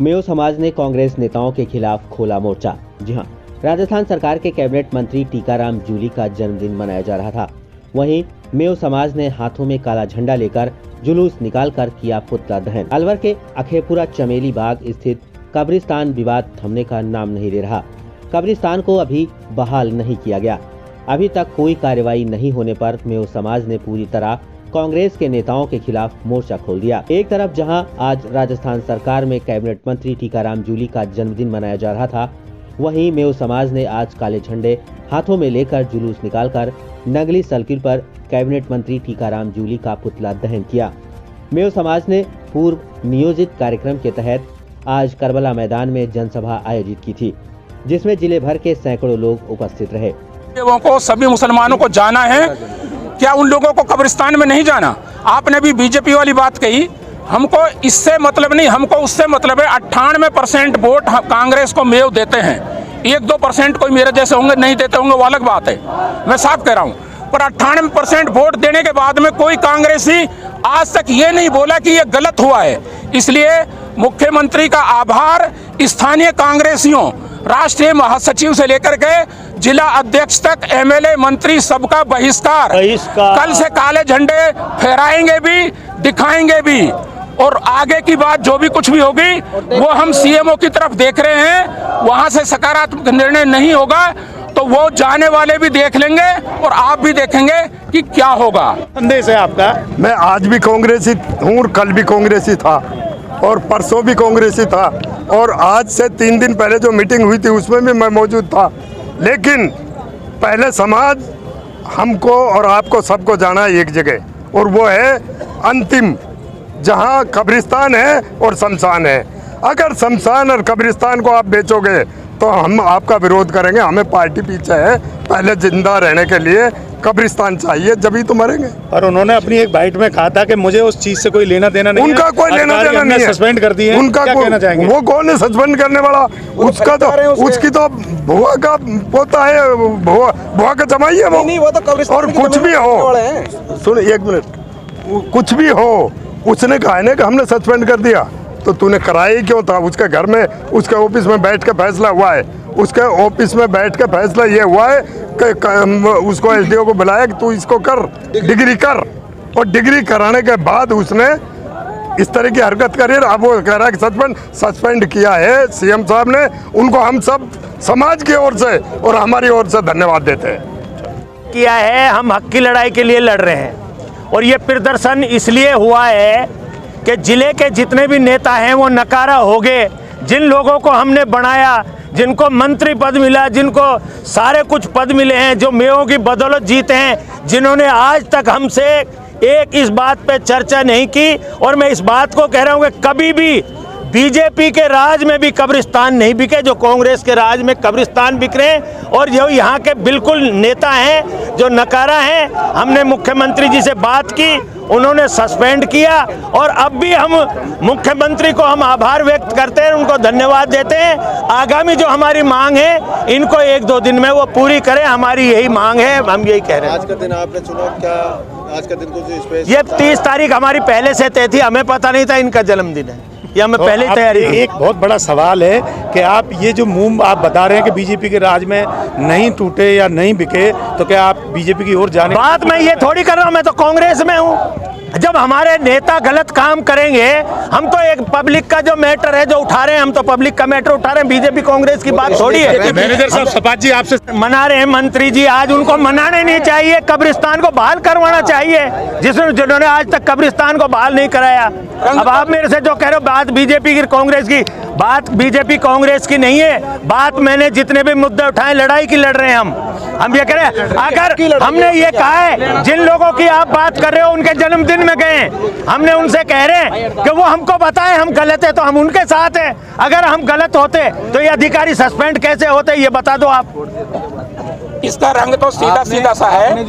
Mayo समाज ने कांग्रेस नेताओं के खिलाफ खोला मोर्चा। जी हां, राजस्थान सरकार के कैबिनेट मंत्री टीकाराम जूली का जन्मदिन मनाया जा रहा था। वहीं मेयो समाज ने हाथों में काला झंडा लेकर जुलूस निकालकर किया पुतला दहन। अलवर के अखेपुरा चमेली बाग स्थित कब्रिस्तान विवाद थमने का नाम नहीं ले रहा। कब्रिस्तान को अभी बहाल नहीं किया गया। अभी तक कोई कार्रवाई नहीं होने पर मेयो समाज ने पूरी तरह कांग्रेस के नेताओं के खिलाफ मोर्चा खोल दिया। एक तरफ जहां आज राजस्थान सरकार में कैबिनेट मंत्री टीकाराम जूली का जन्मदिन मनाया जा रहा था, वहीं मेयो समाज ने आज काले झंडे हाथों में लेकर जुलूस निकालकर नगली सर्किल पर कैबिनेट मंत्री टीकाराम जूली का पुतला दहन किया। मेयो समाज ने पूर्व नियोजित कार्यक्रम के तहत आज करबला मैदान में जनसभा आयोजित की थी, जिसमें जिले भर के सैकड़ों लोग उपस्थित रहे। लोगों को, सभी मुसलमानों को जाना है, क्या उन लोगों को कब्रिस्तान में नहीं जाना? आपने भी बीजेपी वाली बात कही, हमको इससे मतलब नहीं, हमको उससे मतलब है। 98% वोट कांग्रेस को मेयो देते हैं। 1-2% कोई मेरे जैसे होंगे नहीं देते होंगे, वो अलग बात है, मैं साफ कह रहा हूँ। पर 98% वोट देने के बाद में कोई कांग्रेसी आज तक ये नहीं बोला कि ये गलत हुआ है। इसलिए मुख्यमंत्री का आभार, स्थानीय कांग्रेसियों, राष्ट्रीय महासचिव से लेकर के जिला अध्यक्ष तक, एमएलए, मंत्री, सबका बहिष्कार। कल से काले झंडे फहराएंगे भी, दिखाएंगे भी, और आगे की बात जो भी कुछ भी होगी वो हम सीएमओ की तरफ देख रहे हैं। वहां से सकारात्मक निर्णय नहीं होगा तो वो जाने वाले भी देख लेंगे और आप भी देखेंगे कि क्या होगा। संदेश है आपका? मैं आज भी कांग्रेसी हूँ और कल भी कांग्रेसी था और परसों भी कांग्रेसी था, और आज से 3 दिन पहले जो मीटिंग हुई थी उसमें भी मैं मौजूद था। लेकिन पहले समाज हमको और आपको सबको जाना है एक जगह, और वो है अंतिम, जहां कब्रिस्तान है और शमशान है। अगर शमशान और कब्रिस्तान को आप बेचोगे तो हम आपका विरोध करेंगे। हमें पार्टी पीछे है, पहले जिंदा रहने के लिए कब्रिस्तान चाहिए, जब ही तो मरेंगे। और उन्होंने अपनी एक बाइट में कहा था कि मुझे उस चीज से कोई लेना देना नहीं है। उनका कोई लेना देना नहीं है, सस्पेंड कर दिए। उनका क्या कहना चाहेंगे? वो कौन है सस्पेंड करने वाला? उसका तो, उसकी तो भुआ का पोता है, भुआ का जमाई है वो तो। और कुछ भी हो, सुन एक मिनट, कुछ भी हो, उसने कहा है ना कि हमने सस्पेंड कर दिया, तो तूने कराया ही क्यों था? उसके घर में, उसके ऑफिस में बैठ के फैसला हुआ है। उसके ऑफिस में बैठ के फैसला ये हुआ है कि उसको एसडीओ को बुलाया कि तू इसको कर, डिग्री कर, और डिग्री कराने के बाद उसने इस तरह की हरकत करी। अब वो कह रहा है कि सस्पेंड किया है सीएम साहब ने। उनको हम सब समाज की ओर से और हमारी ओर से धन्यवाद देते हैं। किया है, हम हक की लड़ाई के लिए लड़ रहे हैं, और ये प्रदर्शन इसलिए हुआ है कि जिले के जितने भी नेता हैं वो नकारा हो गए। जिन लोगों को हमने बनाया, जिनको मंत्री पद मिला, जिनको सारे कुछ पद मिले हैं, जो मेयों की बदौलत जीते हैं, जिन्होंने आज तक हमसे एक इस बात पे चर्चा नहीं की। और मैं इस बात को कह रहा हूँ कि कभी भी बीजेपी के राज में भी कब्रिस्तान नहीं बिके जो कांग्रेस के राज में कब्रिस्तान बिक रहे हैं। और जो यहाँ के बिल्कुल नेता हैं जो नकारा हैं, हमने मुख्यमंत्री जी से बात की, उन्होंने सस्पेंड किया, और अब भी हम मुख्यमंत्री को हम आभार व्यक्त करते हैं, उनको धन्यवाद देते हैं। आगामी जो हमारी मांग है, इनको 1-2 दिन में वो पूरी करें, हमारी यही मांग है, हम यही कह रहे हैं। आज का दिन आपने चुना, क्या आज का दिन कुछ स्पेशल? ये 30 तारीख हमारी पहले से तय थी, हमें पता नहीं था इनका जन्मदिन है, ये हमें पहले तैयारी। एक बहुत बड़ा सवाल है कि आप ये जो मुंह आप बता रहे हैं कि बीजेपी के राज में नहीं टूटे या नहीं बिके, तो क्या आप बीजेपी की ओर जाने? बात मैं ये थोड़ी कर रहा हूँ, मैं तो कांग्रेस में हूँ। जब हमारे नेता गलत काम करेंगे, हम तो एक पब्लिक का जो मैटर है जो उठा रहे हैं, हम तो पब्लिक का मैटर उठा रहे हैं, बीजेपी कांग्रेस की बात थोड़ी है। मैनेजर साहब, सपात जी आपसे मना रहे हैं मंत्री जी, आज उनको मनाने नहीं चाहिए, कब्रिस्तान को बहाल करवाना चाहिए, जिन्होंने आज तक कब्रिस्तान को बहाल नहीं कराया। अब आप मेरे से जो कह रहे हो बात बीजेपी की कांग्रेस की, बात बीजेपी कांग्रेस की नहीं है। बात मैंने जितने भी मुद्दे उठाए, लड़ाई की लड़ रहे हैं हम ये कह रहे हैं। अगर हमने ये कहा है, जिन लोगों की आप बात कर रहे हो उनके जन्मदिन में गए, हमने उनसे कह रहे हैं कि वो हमको बताएं हम गलत है तो हम उनके साथ हैं। अगर हम गलत होते तो ये अधिकारी सस्पेंड कैसे होते, ये बता दो आप। इसका रंग तो सीधा सीधा सा है।